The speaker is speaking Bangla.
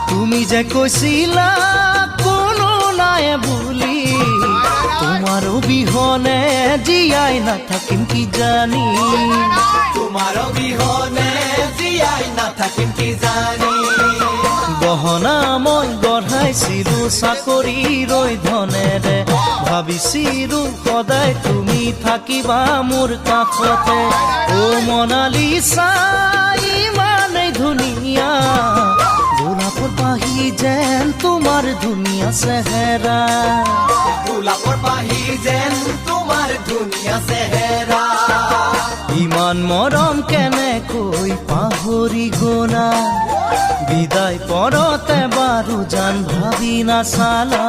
তুমি যে কইছিলা কোনো নাই বুলি, তোমার বিহনে জিয়াই না থাকিম কি জানি, তোমার বিহনে জিয়াই না থাকিম কি জানি। গহনা মই গঢ়াইছিলো চাকৰিৰ ধনেৰে, ভাবিছিলো সদায় তুমি থাকিবা মোৰ কাষতে। অ মনালিছা ইমানেই ধুনীয়া, গোলাপৰ পাহি যেন তোমাৰ ধুনীয়া চেহেৰা, গোলাপৰ পাহি যেন তোমাৰ ধুনীয়া চেহেৰা। ইমান মৰম কেনেকৈ পাহৰি গলা, বিদায় পৰতে বাৰু জান ভাবি নাচালা।